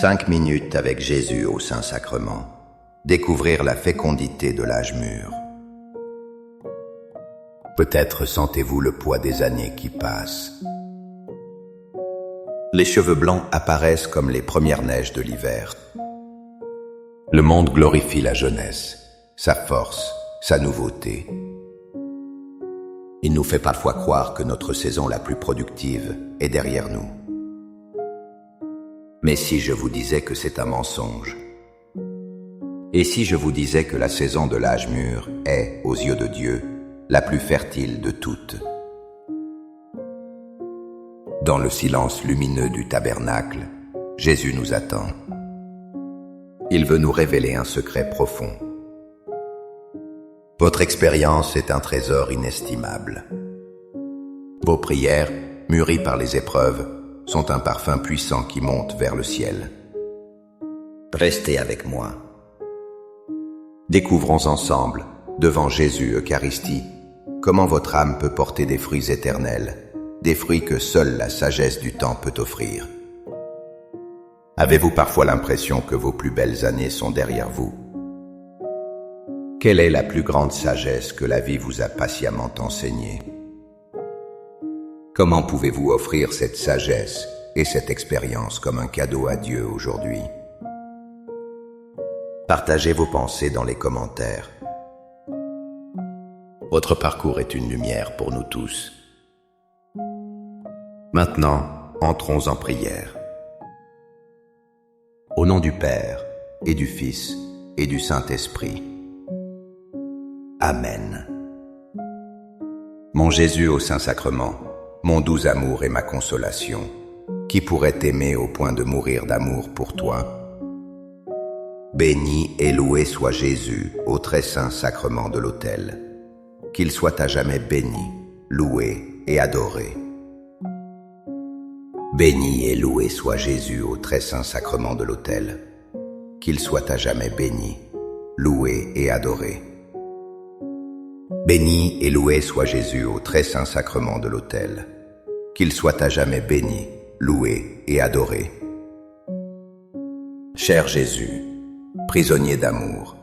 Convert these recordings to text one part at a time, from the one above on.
5 minutes avec Jésus au Saint-Sacrement. Découvrir la fécondité de l'âge mûr. Peut-être sentez-vous le poids des années qui passent. Les cheveux blancs apparaissent comme les premières neiges de l'hiver. Le monde glorifie la jeunesse, sa force, sa nouveauté. Il nous fait parfois croire que notre saison la plus productive est derrière nous. Mais si je vous disais que c'est un mensonge? Et si je vous disais que la saison de l'âge mûr est, aux yeux de Dieu, la plus fertile de toutes? Dans le silence lumineux du tabernacle, Jésus nous attend. Il veut nous révéler un secret profond. Votre expérience est un trésor inestimable. Vos prières, mûries par les épreuves, sont un parfum puissant qui monte vers le ciel. Restez avec moi. Découvrons ensemble, devant Jésus Eucharistie, comment votre âme peut porter des fruits éternels, des fruits que seule la sagesse du temps peut offrir. Avez-vous parfois l'impression que vos plus belles années sont derrière vous? Quelle est la plus grande sagesse que la vie vous a patiemment enseignée? Comment pouvez-vous offrir cette sagesse et cette expérience comme un cadeau à Dieu aujourd'hui? Partagez vos pensées dans les commentaires. Votre parcours est une lumière pour nous tous. Maintenant, entrons en prière. Au nom du Père, et du Fils, et du Saint-Esprit. Amen. Mon Jésus au Saint-Sacrement, mon doux amour et ma consolation, qui pourrait t'aimer au point de mourir d'amour pour toi? Béni et loué soit Jésus au très saint sacrement de l'autel. Qu'il soit à jamais béni, loué et adoré. Béni et loué soit Jésus au très saint sacrement de l'autel. Qu'il soit à jamais béni, loué et adoré. Béni et loué soit Jésus au très saint sacrement de l'autel. Qu'il soit à jamais béni, loué et adoré. Cher Jésus, prisonnier d'amour,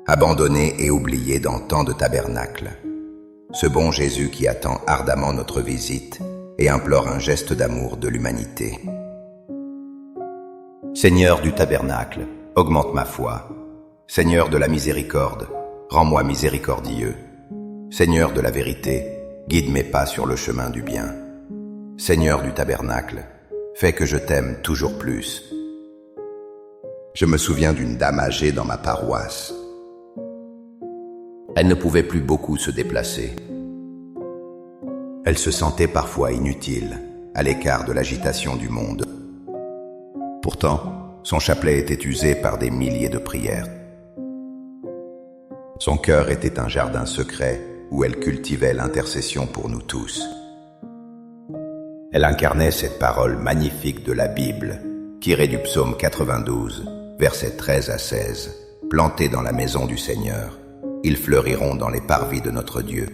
abandonné et oublié dans tant de tabernacles, ce bon Jésus qui attend ardemment notre visite et implore un geste d'amour de l'humanité. Seigneur du tabernacle, augmente ma foi. Seigneur de la miséricorde, rends-moi miséricordieux. Seigneur de la vérité, guide mes pas sur le chemin du bien. Seigneur du tabernacle, fais que je t'aime toujours plus. Je me souviens d'une dame âgée dans ma paroisse. Elle ne pouvait plus beaucoup se déplacer. Elle se sentait parfois inutile, à l'écart de l'agitation du monde. Pourtant, son chapelet était usé par des milliers de prières. Son cœur était un jardin secret où elle cultivait l'intercession pour nous tous. Elle incarnait cette parole magnifique de la Bible, tirée du psaume 92, versets 13 à 16. Plantés dans la maison du Seigneur, ils fleuriront dans les parvis de notre Dieu.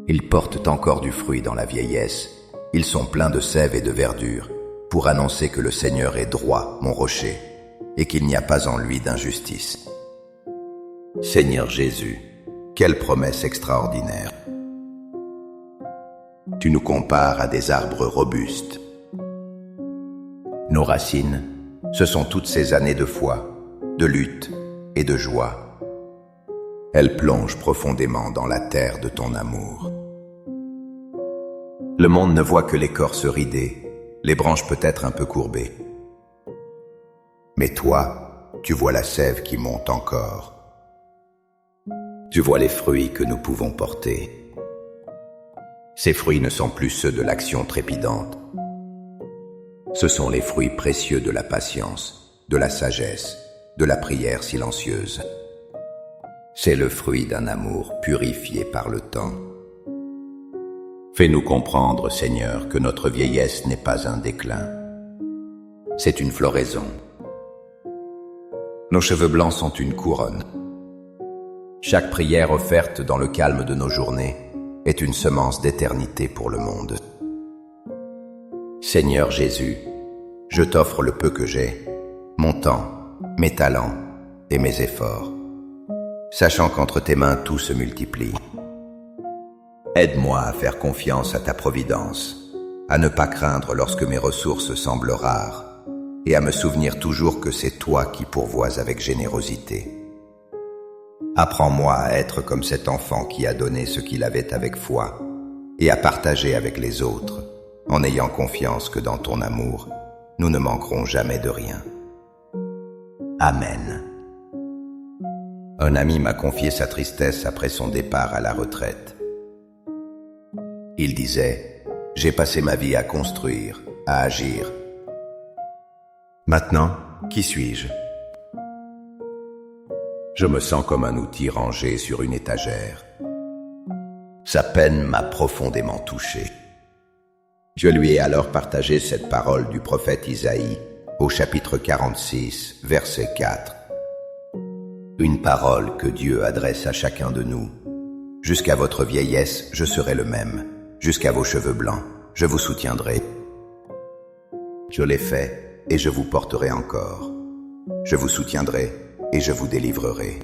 Ils portent encore du fruit dans la vieillesse. Ils sont pleins de sève et de verdure, pour annoncer que le Seigneur est droit, mon rocher, et qu'il n'y a pas en lui d'injustice. Seigneur Jésus, quelle promesse extraordinaire! Tu nous compares à des arbres robustes. Nos racines, ce sont toutes ces années de foi, de lutte et de joie. Elles plongent profondément dans la terre de ton amour. Le monde ne voit que l'écorce ridée, les branches peut-être un peu courbées. Mais toi, tu vois la sève qui monte encore. Tu vois les fruits que nous pouvons porter. Ces fruits ne sont plus ceux de l'action trépidante. Ce sont les fruits précieux de la patience, de la sagesse, de la prière silencieuse. C'est le fruit d'un amour purifié par le temps. Fais-nous comprendre, Seigneur, que notre vieillesse n'est pas un déclin. C'est une floraison. Nos cheveux blancs sont une couronne. Chaque prière offerte dans le calme de nos journées est une semence d'éternité pour le monde. Seigneur Jésus, Je t'offre le peu que j'ai, mon temps, mes talents et mes efforts, sachant qu'entre tes mains tout se multiplie. Aide-moi à faire confiance à ta providence, à ne pas craindre lorsque mes ressources semblent rares, et à me souvenir toujours que c'est toi qui pourvois avec générosité. Apprends-moi à être comme cet enfant qui a donné ce qu'il avait avec foi, et à partager avec les autres, en ayant confiance que dans ton amour, nous ne manquerons jamais de rien. Amen. Un ami m'a confié sa tristesse après son départ à la retraite. Il disait, « J'ai passé ma vie à construire, à agir. Maintenant, qui suis-je ? Je me sens comme un outil rangé sur une étagère. Sa peine m'a profondément touché. » Je lui ai alors partagé cette parole du prophète Isaïe au chapitre 46, verset 4. Une parole que Dieu adresse à chacun de nous. « Jusqu'à votre vieillesse, je serai le même. Jusqu'à vos cheveux blancs, je vous soutiendrai. » Je l'ai fait et je vous porterai encore. Je vous soutiendrai et je vous délivrerai.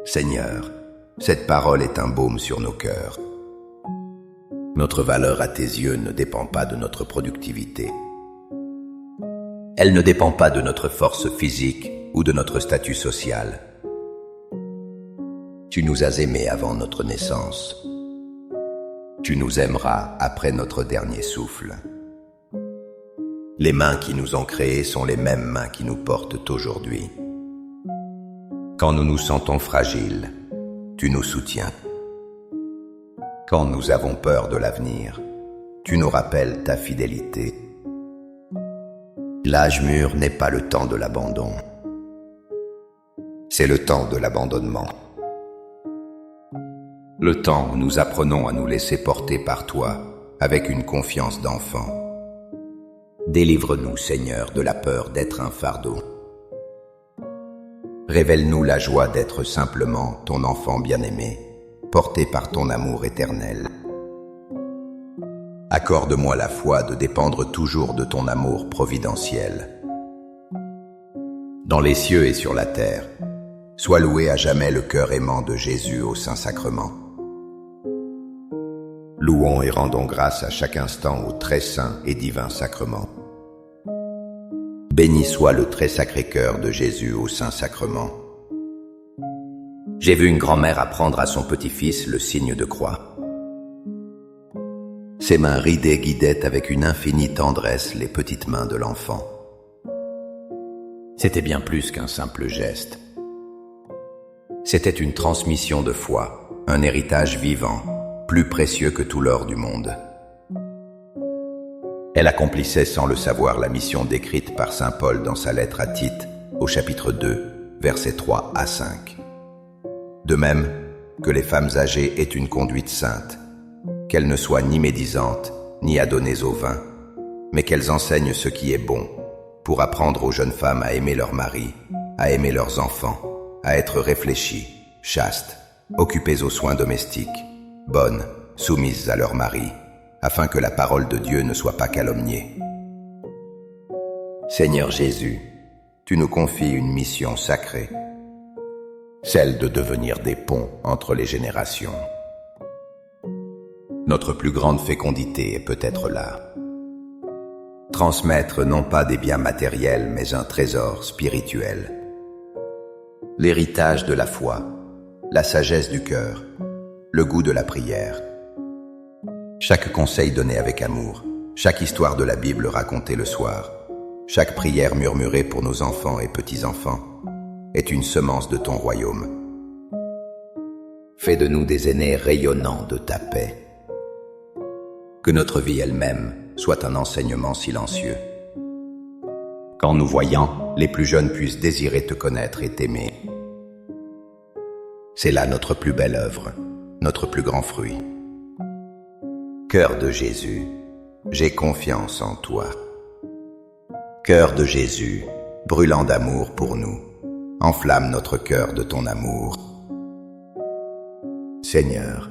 Seigneur, cette parole est un baume sur nos cœurs. Notre valeur à tes yeux ne dépend pas de notre productivité. Elle ne dépend pas de notre force physique ou de notre statut social. Tu nous as aimés avant notre naissance. Tu nous aimeras après notre dernier souffle. Les mains qui nous ont créés sont les mêmes mains qui nous portent aujourd'hui. Quand nous nous sentons fragiles, tu nous soutiens. Quand nous avons peur de l'avenir, tu nous rappelles ta fidélité. L'âge mûr n'est pas le temps de l'abandon. C'est le temps de l'abandonnement. Le temps où nous apprenons à nous laisser porter par toi avec une confiance d'enfant. Délivre-nous, Seigneur, de la peur d'être un fardeau. Révèle-nous la joie d'être simplement ton enfant bien-aimé, porté par ton amour éternel. Accorde-moi la foi de dépendre toujours de ton amour providentiel. Dans les cieux et sur la terre, sois loué à jamais le cœur aimant de Jésus au Saint-Sacrement. Louons et rendons grâce à chaque instant au très saint et divin sacrement. Béni soit le très sacré cœur de Jésus au Saint-Sacrement. J'ai vu une grand-mère apprendre à son petit-fils le signe de croix. Ses mains ridées guidaient avec une infinie tendresse les petites mains de l'enfant. C'était bien plus qu'un simple geste. C'était une transmission de foi, un héritage vivant, plus précieux que tout l'or du monde. Elle accomplissait sans le savoir la mission décrite par saint Paul dans sa lettre à Tite, au chapitre 2, versets 3 à 5. De même que les femmes âgées aient une conduite sainte, qu'elles ne soient ni médisantes, ni adonnées au vin, mais qu'elles enseignent ce qui est bon, pour apprendre aux jeunes femmes à aimer leur mari, à aimer leurs enfants, à être réfléchies, chastes, occupées aux soins domestiques, bonnes, soumises à leur mari, afin que la parole de Dieu ne soit pas calomniée. Seigneur Jésus, tu nous confies une mission sacrée, celle de devenir des ponts entre les générations. Notre plus grande fécondité est peut-être là. Transmettre non pas des biens matériels, mais un trésor spirituel. L'héritage de la foi, la sagesse du cœur, le goût de la prière. Chaque conseil donné avec amour, chaque histoire de la Bible racontée le soir, chaque prière murmurée pour nos enfants et petits-enfants est une semence de ton royaume. Fais de nous des aînés rayonnants de ta paix. Que notre vie elle-même soit un enseignement silencieux. Qu'en nous voyant, les plus jeunes puissent désirer te connaître et t'aimer. C'est là notre plus belle œuvre, notre plus grand fruit. Cœur de Jésus, j'ai confiance en toi. Cœur de Jésus, brûlant d'amour pour nous, enflamme notre cœur de ton amour. Seigneur,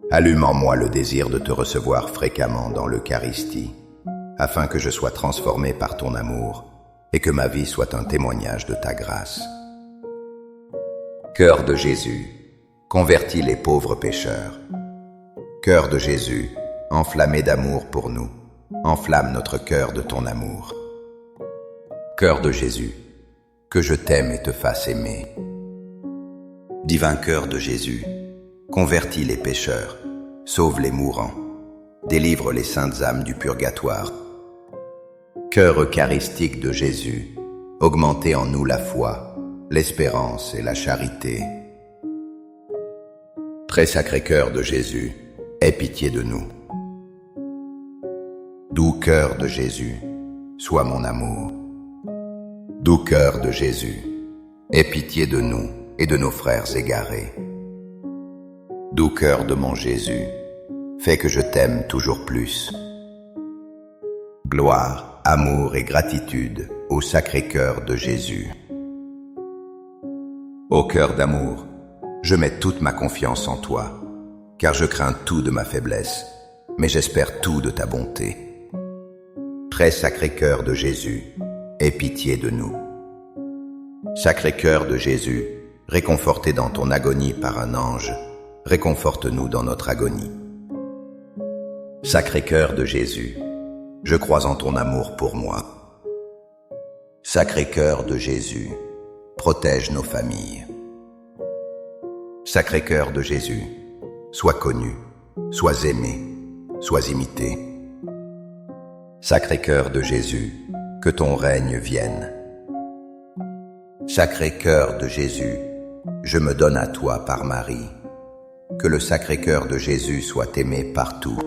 allume en moi le désir de te recevoir fréquemment dans l'Eucharistie, afin que je sois transformé par ton amour et que ma vie soit un témoignage de ta grâce. Cœur de Jésus, convertis les pauvres pécheurs. Cœur de Jésus, enflammé d'amour pour nous, enflamme notre cœur de ton amour. Cœur de Jésus, que je t'aime et te fasse aimer. Divin cœur de Jésus, convertis les pécheurs, sauve les mourants, délivre les saintes âmes du purgatoire. Cœur eucharistique de Jésus, augmentez en nous la foi, l'espérance et la charité. Très sacré cœur de Jésus, aie pitié de nous. Doux cœur de Jésus, sois mon amour. Doux cœur de Jésus, aie pitié de nous et de nos frères égarés. Doux cœur de mon Jésus, fais que je t'aime toujours plus. Gloire, amour et gratitude au sacré cœur de Jésus. Ô cœur d'amour, je mets toute ma confiance en toi, car je crains tout de ma faiblesse, mais j'espère tout de ta bonté. Très sacré cœur de Jésus, aie pitié de nous. Sacré cœur de Jésus, réconforté dans ton agonie par un ange, réconforte-nous dans notre agonie. Sacré cœur de Jésus, je crois en ton amour pour moi. Sacré cœur de Jésus, protège nos familles. Sacré cœur de Jésus, sois connu, sois aimé, sois imité. Sacré cœur de Jésus, que ton règne vienne. Sacré cœur de Jésus, je me donne à toi par Marie. Que le sacré cœur de Jésus soit aimé partout.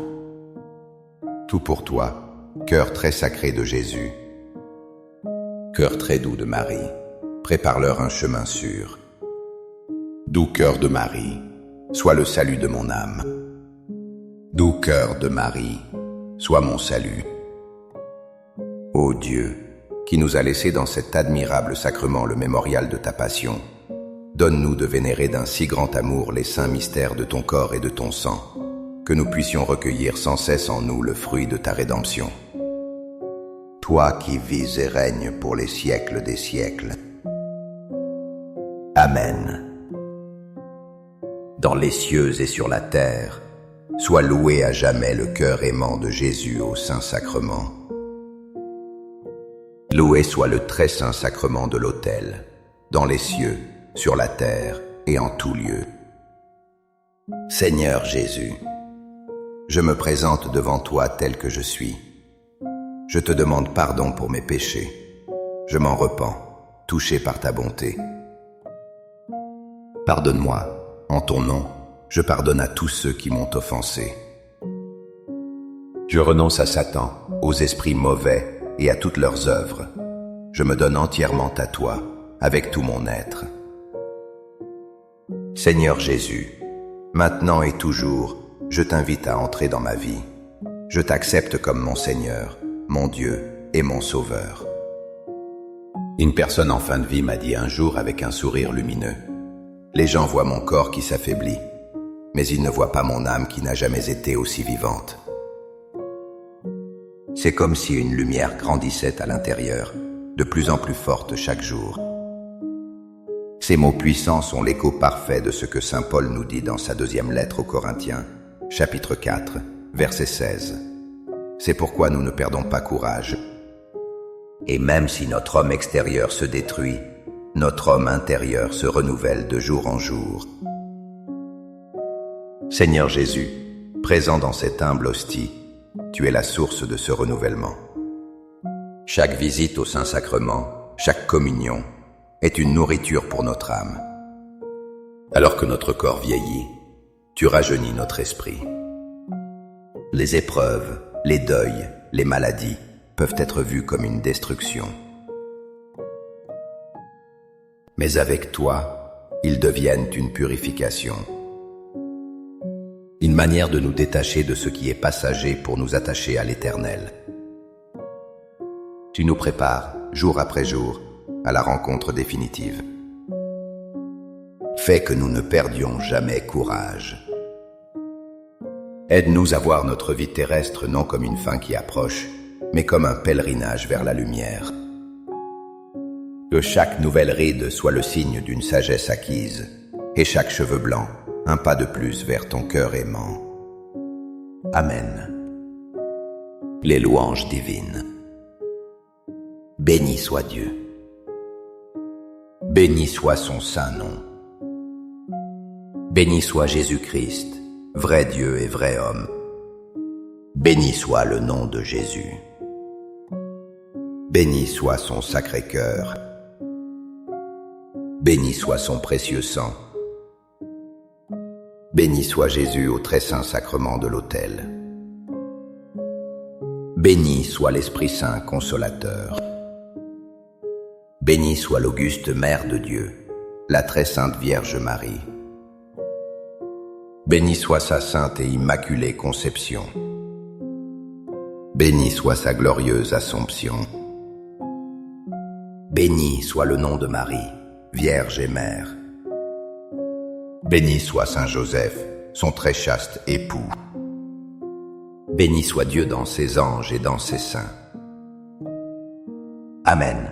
Tout pour toi, cœur très sacré de Jésus. Cœur très doux de Marie, prépare-leur un chemin sûr. Doux cœur de Marie, sois le salut de mon âme. Doux cœur de Marie, sois mon salut. Ô Dieu, qui nous a laissé dans cet admirable sacrement le mémorial de ta passion, donne-nous de vénérer d'un si grand amour les saints mystères de ton corps et de ton sang, que nous puissions recueillir sans cesse en nous le fruit de ta rédemption. Toi qui vis et règnes pour les siècles des siècles. Amen. Dans les cieux et sur la terre, soit loué à jamais le cœur aimant de Jésus au Saint-Sacrement. Loué soit le très saint sacrement de l'autel, dans les cieux, sur la terre et en tout lieu. Seigneur Jésus, je me présente devant toi tel que je suis. Je te demande pardon pour mes péchés. Je m'en repens, touché par ta bonté. Pardonne-moi, en ton nom, je pardonne à tous ceux qui m'ont offensé. Je renonce à Satan, aux esprits mauvais et à toutes leurs œuvres. Je me donne entièrement à toi, avec tout mon être. Seigneur Jésus, maintenant et toujours, je t'invite à entrer dans ma vie. Je t'accepte comme mon Seigneur, mon Dieu et mon Sauveur. Une personne en fin de vie m'a dit un jour avec un sourire lumineux: les gens voient mon corps qui s'affaiblit, mais ils ne voient pas mon âme qui n'a jamais été aussi vivante. C'est comme si une lumière grandissait à l'intérieur, de plus en plus forte chaque jour. Ces mots puissants sont l'écho parfait de ce que saint Paul nous dit dans sa deuxième lettre aux Corinthiens, chapitre 4, verset 16. C'est pourquoi nous ne perdons pas courage. Et même si notre homme extérieur se détruit, notre homme intérieur se renouvelle de jour en jour. Seigneur Jésus, présent dans cette humble hostie, tu es la source de ce renouvellement. Chaque visite au Saint-Sacrement, chaque communion, est une nourriture pour notre âme. Alors que notre corps vieillit, tu rajeunis notre esprit. Les épreuves, les deuils, les maladies peuvent être vus comme une destruction. Mais avec toi, ils deviennent une purification. Une manière de nous détacher de ce qui est passager pour nous attacher à l'Éternel. Tu nous prépares, jour après jour, à la rencontre définitive. Fais que nous ne perdions jamais courage. Aide-nous à voir notre vie terrestre non comme une fin qui approche, mais comme un pèlerinage vers la lumière. Que chaque nouvelle ride soit le signe d'une sagesse acquise, et chaque cheveu blanc, un pas de plus vers ton cœur aimant. Amen. Les louanges divines. Béni soit Dieu. Béni soit son saint nom. Béni soit Jésus-Christ, vrai Dieu et vrai homme. Béni soit le nom de Jésus. Béni soit son sacré cœur. Béni soit son précieux sang. Béni soit Jésus au très saint sacrement de l'autel. Béni soit l'Esprit Saint consolateur. Béni soit l'auguste Mère de Dieu, la très sainte Vierge Marie. Béni soit sa sainte et immaculée conception. Béni soit sa glorieuse Assomption. Béni soit le nom de Marie, Vierge et Mère. Béni soit Saint Joseph, son très chaste époux. Béni soit Dieu dans ses anges et dans ses saints. Amen.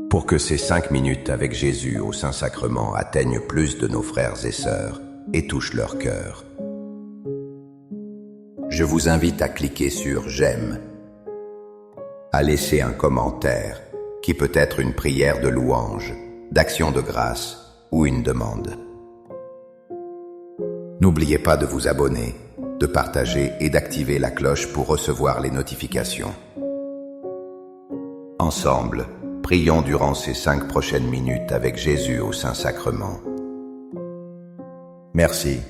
Pour que ces 5 minutes avec Jésus au Saint-Sacrement atteignent plus de nos frères et sœurs et touchent leur cœur, je vous invite à cliquer sur « J'aime », à laisser un commentaire qui peut être une prière de louange, d'action de grâce ou une demande. N'oubliez pas de vous abonner, de partager et d'activer la cloche pour recevoir les notifications. Ensemble, prions durant ces 5 prochaines minutes avec Jésus au Saint-Sacrement. Merci.